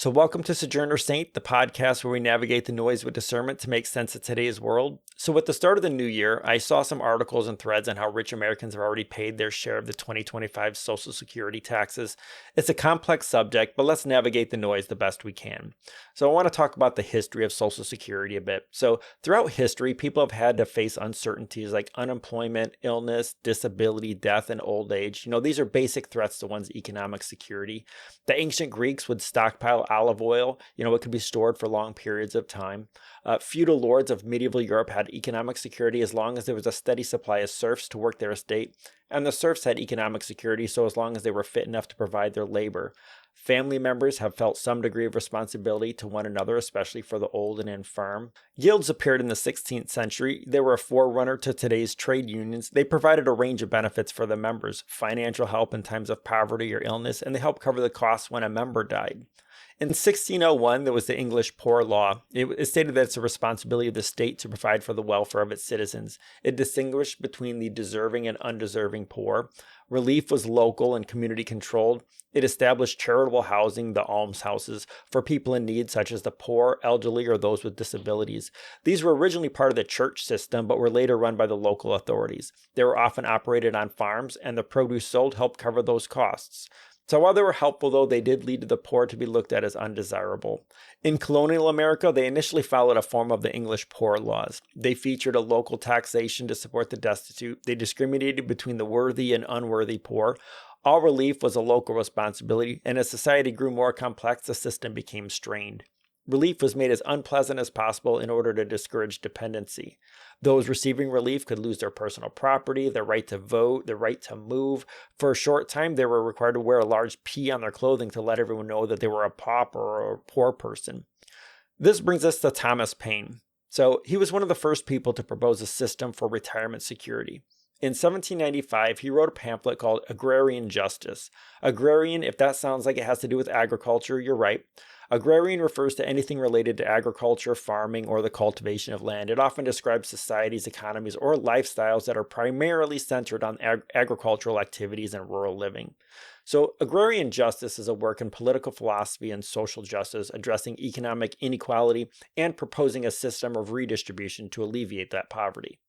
So, welcome to Sojourner Saint, the podcast where we navigate the noise with discernment to make sense of today's world. So, with the start of the new year, I saw some articles and threads on how rich Americans have already paid their share of the 2025 Social Security taxes. It's a complex subject, but let's navigate the noise the best we can. So, I want to talk about the history of Social Security a bit. So, throughout history, people have had to face uncertainties like unemployment, illness, disability, death, and old age. These are basic threats to one's economic security. The ancient Greeks would stockpile olive oil. It could be stored for long periods of time. Feudal lords of medieval Europe had economic security as long as there was a steady supply of serfs to work their estate, and the serfs had economic security so as long as they were fit enough to provide their labor. Family members have felt some degree of responsibility to one another, especially for the old and infirm. Guilds appeared in the 16th century. They were a forerunner to today's trade unions. They provided a range of benefits for the members, financial help in times of poverty or illness, and they helped cover the costs when a member died. In 1601, there was the English Poor Law. It stated that it's a responsibility of the state to provide for the welfare of its citizens. It distinguished between the deserving and undeserving poor. Relief was local and community controlled. It established charitable housing, the almshouses, for people in need such as the poor, elderly, or those with disabilities. These were originally part of the church system, but were later run by the local authorities. They were often operated on farms, and the produce sold helped cover those costs. So while they were helpful, though, they did lead to the poor to be looked at as undesirable. In colonial America, they initially followed a form of the English Poor Laws. They featured a local taxation to support the destitute. They discriminated between the worthy and unworthy poor. All relief was a local responsibility, and as society grew more complex, the system became strained. Relief was made as unpleasant as possible in order to discourage dependency. Those receiving relief could lose their personal property, their right to vote, their right to move. For a short time, they were required to wear a large P on their clothing to let everyone know that they were a pauper or a poor person. This brings us to Thomas Paine. So he was one of the first people to propose a system for retirement security. In 1795, he wrote a pamphlet called Agrarian Justice. Agrarian, if that sounds like it has to do with agriculture, you're right. Agrarian refers to anything related to agriculture, farming, or the cultivation of land. It often describes societies, economies, or lifestyles that are primarily centered on agricultural activities and rural living. So, agrarian justice is a work in political philosophy and social justice, addressing economic inequality and proposing a system of redistribution to alleviate that poverty.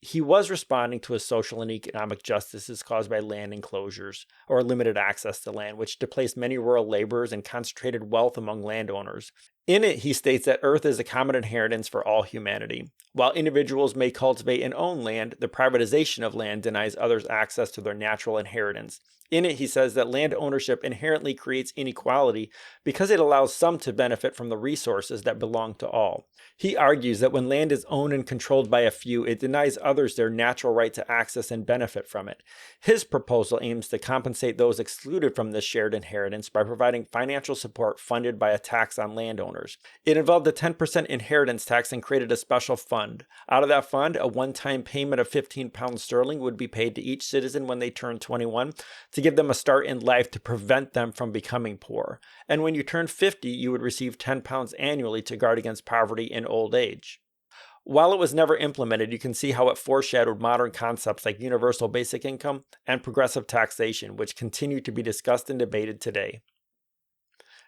He was responding to his social and economic justices caused by land enclosures or limited access to land, which displaced many rural laborers and concentrated wealth among landowners. In it, he states that Earth is a common inheritance for all humanity. While individuals may cultivate and own land, the privatization of land denies others access to their natural inheritance. In it, he says that land ownership inherently creates inequality because it allows some to benefit from the resources that belong to all. He argues that when land is owned and controlled by a few, it denies others their natural right to access and benefit from it. His proposal aims to compensate those excluded from this shared inheritance by providing financial support funded by a tax on landowners. It involved a 10% inheritance tax and created a special fund. Out of that fund, a one-time payment of £15 would be paid to each citizen when they turned 21 to give them a start in life to prevent them from becoming poor. And when you turned 50, you would receive £10 annually to guard against poverty in old age. While it was never implemented, you can see how it foreshadowed modern concepts like universal basic income and progressive taxation, which continue to be discussed and debated today.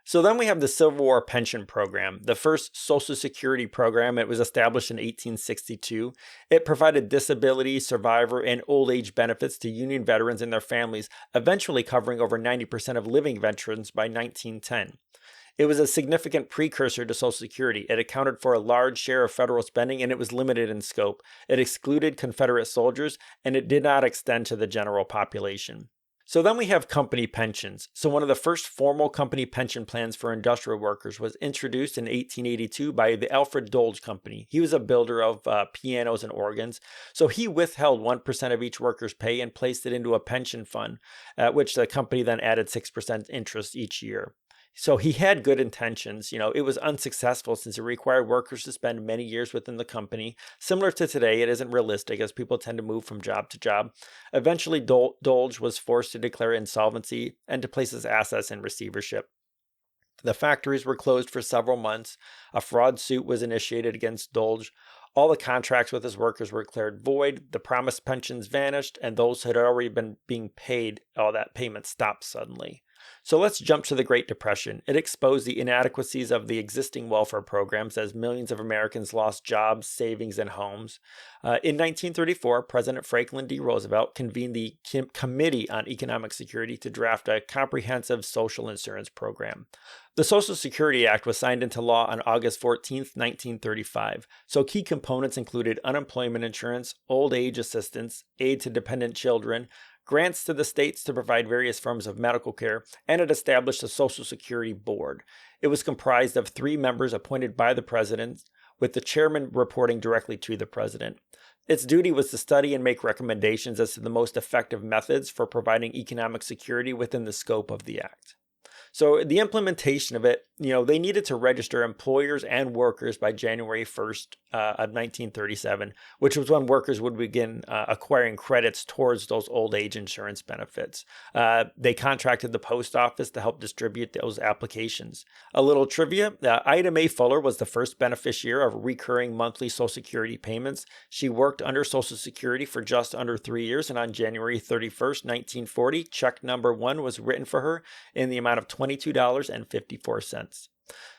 So then we have the Civil War Pension Program, the first Social Security program. It was established in 1862. It provided disability, survivor, and old age benefits to Union veterans and their families, eventually covering over 90% of living veterans by 1910. It was a significant precursor to Social Security. It accounted for a large share of federal spending, and it was limited in scope. It excluded Confederate soldiers, and it did not extend to the general population. So then we have company pensions. So one of the first formal company pension plans for industrial workers was introduced in 1882 by the Alfred Dolge Company. He was a builder of pianos and organs. So he withheld 1% of each worker's pay and placed it into a pension fund, which the company then added 6% interest each year. So he had good intentions. It was unsuccessful since it required workers to spend many years within the company. Similar to today, it isn't realistic as people tend to move from job to job. Eventually, Dolge was forced to declare insolvency and to place his assets in receivership. The factories were closed for several months. A fraud suit was initiated against Dolge. All the contracts with his workers were declared void. The promised pensions vanished, and those who had already been being paid, all that payment stopped suddenly. So let's jump to the Great Depression. It exposed the inadequacies of the existing welfare programs as millions of Americans lost jobs, savings, and homes. In 1934, President Franklin D. Roosevelt convened the Committee on Economic Security to draft a comprehensive social insurance program. The Social Security Act was signed into law on August 14, 1935. So key components included unemployment insurance, old age assistance, aid to dependent children, grants to the states to provide various forms of medical care, and it established a Social Security Board. It was comprised of 3 members appointed by the president, with the chairman reporting directly to the president. Its duty was to study and make recommendations as to the most effective methods for providing economic security within the scope of the act. So the implementation of it, they needed to register employers and workers by January 1st of 1937, which was when workers would begin acquiring credits towards those old age insurance benefits. They contracted the post office to help distribute those applications. A little trivia, Ida Mae Fuller was the first beneficiary of recurring monthly Social Security payments. She worked under Social Security for just under 3 years, and on January 31st, 1940, check number 1 was written for her in the amount of $22.54.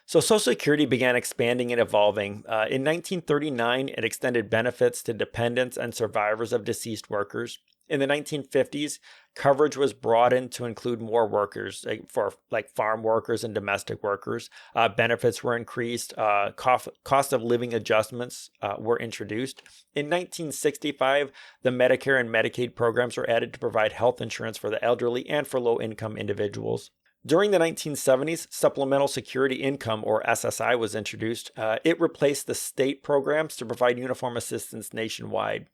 So Social Security began expanding and evolving. In 1939, it extended benefits to dependents and survivors of deceased workers. In the 1950s, coverage was broadened to include more workers, for farm workers and domestic workers. Benefits were increased. Cost of living adjustments were introduced. In 1965, the Medicare and Medicaid programs were added to provide health insurance for the elderly and for low-income individuals. During the 1970s, Supplemental Security Income, or SSI, was introduced. It replaced the state programs to provide uniform assistance nationwide.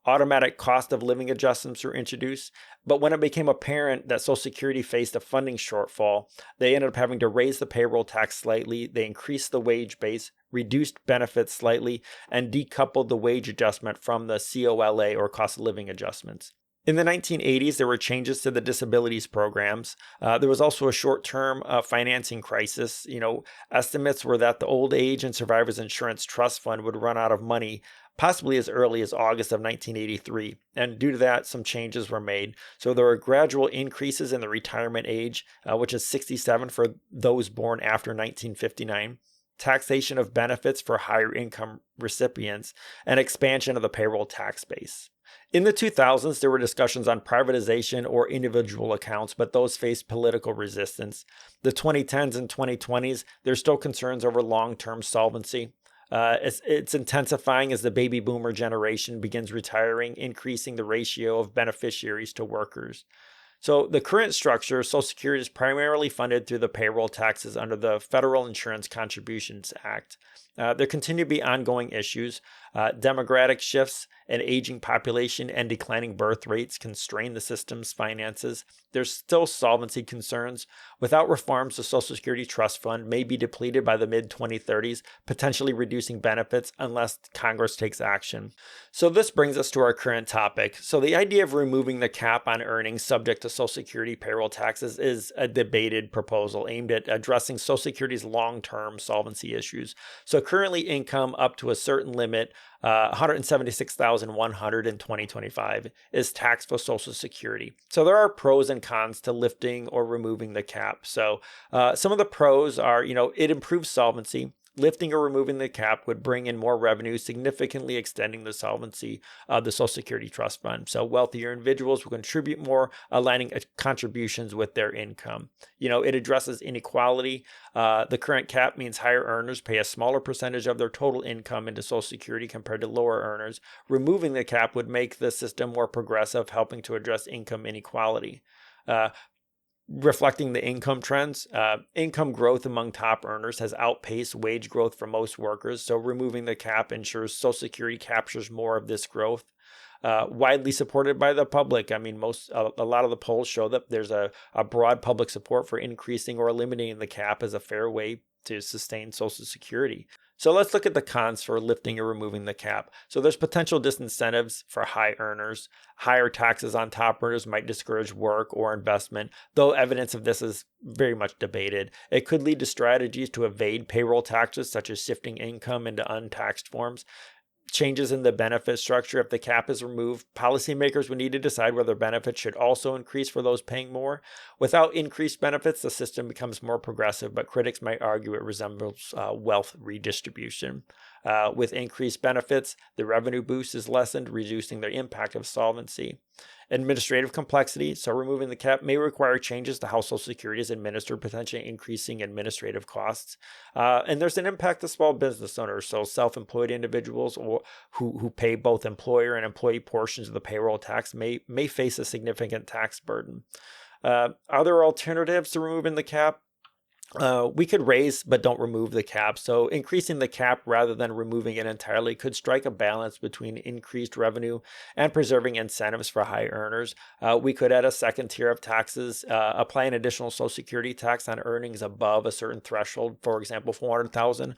Automatic cost of living adjustments were introduced, but when it became apparent that Social Security faced a funding shortfall, they ended up having to raise the payroll tax slightly. They increased the wage base, reduced benefits slightly, and decoupled the wage adjustment from the COLA, or cost of living adjustments. In the 1980s, there were changes to the disabilities programs. There was also a short-term financing crisis. Estimates were that the Old Age and Survivors Insurance Trust Fund would run out of money possibly as early as August of 1983. And due to that, some changes were made. So there were gradual increases in the retirement age, which is 67 for those born after 1959. Taxation of benefits for higher income recipients, and expansion of the payroll tax base. In the 2000s, there were discussions on privatization or individual accounts, but those faced political resistance. The 2010s and 2020s, there's still concerns over long-term solvency. It's intensifying as the baby boomer generation begins retiring, increasing the ratio of beneficiaries to workers. So the current structure, Social Security, is primarily funded through the payroll taxes under the Federal Insurance Contributions Act. There continue to be ongoing issues. Demographic shifts, an aging population, and declining birth rates constrain the system's finances. There's still solvency concerns. Without reforms, the Social Security Trust Fund may be depleted by the mid-2030s, potentially reducing benefits unless Congress takes action. So this brings us to our current topic. So the idea of removing the cap on earnings subject to Social Security payroll taxes is a debated proposal aimed at addressing Social Security's long-term solvency issues. So currently, income up to a certain limit, $176,100 in 2025, is taxed for Social Security. So there are pros and cons to lifting or removing the cap. So some of the pros are, it improves solvency. Lifting or removing the cap would bring in more revenue, significantly extending the solvency of the Social Security Trust Fund. So wealthier individuals will contribute more, aligning contributions with their income. It addresses inequality. The current cap means higher earners pay a smaller percentage of their total income into Social Security compared to lower earners. Removing the cap would make the system more progressive, helping to address income inequality. Reflecting the income trends, income growth among top earners has outpaced wage growth for most workers, so removing the cap ensures Social Security captures more of this growth. Widely supported by the public. A lot of the polls show that there's a broad public support for increasing or eliminating the cap as a fair way to sustain Social Security. So let's look at the cons for lifting or removing the cap. So there's potential disincentives for high earners. Higher taxes on top earners might discourage work or investment, though evidence of this is very much debated. It could lead to strategies to evade payroll taxes, such as shifting income into untaxed forms. changes in the benefit structure. If the cap is removed, policymakers would need to decide whether benefits should also increase for those paying more. Without increased benefits, the system becomes more progressive, but critics might argue it resembles wealth redistribution. With increased benefits, the revenue boost is lessened, reducing the impact of solvency. Administrative complexity, so removing the cap may require changes to how Social Security is administered, potentially increasing administrative costs. And there's an impact to small business owners, so self-employed individuals or who pay both employer and employee portions of the payroll tax may face a significant tax burden. Other alternatives to removing the cap, we could raise but don't remove the cap. So increasing the cap rather than removing it entirely could strike a balance between increased revenue and preserving incentives for high earners. We could add a second tier of taxes, apply an additional Social Security tax on earnings above a certain threshold, for example, $400,000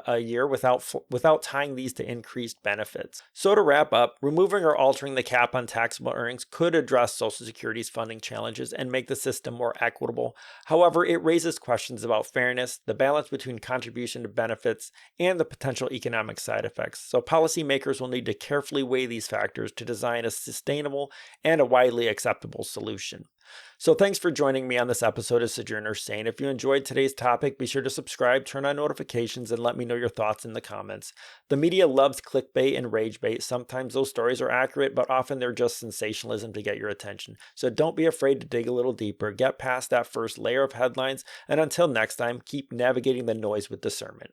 a year, without tying these to increased benefits. So to wrap up, removing or altering the cap on taxable earnings could address Social Security's funding challenges and make the system more equitable. However, it raises questions about fairness, the balance between contribution to benefits, and the potential economic side effects. So policymakers will need to carefully weigh these factors to design a sustainable and a widely acceptable solution. So thanks for joining me on this episode of Sojourner Sane. If you enjoyed today's topic, be sure to subscribe, turn on notifications, and let me know your thoughts in the comments. The media loves clickbait and rage bait. Sometimes those stories are accurate, but often they're just sensationalism to get your attention. So don't be afraid to dig a little deeper, get past that first layer of headlines, and until next time, keep navigating the noise with discernment.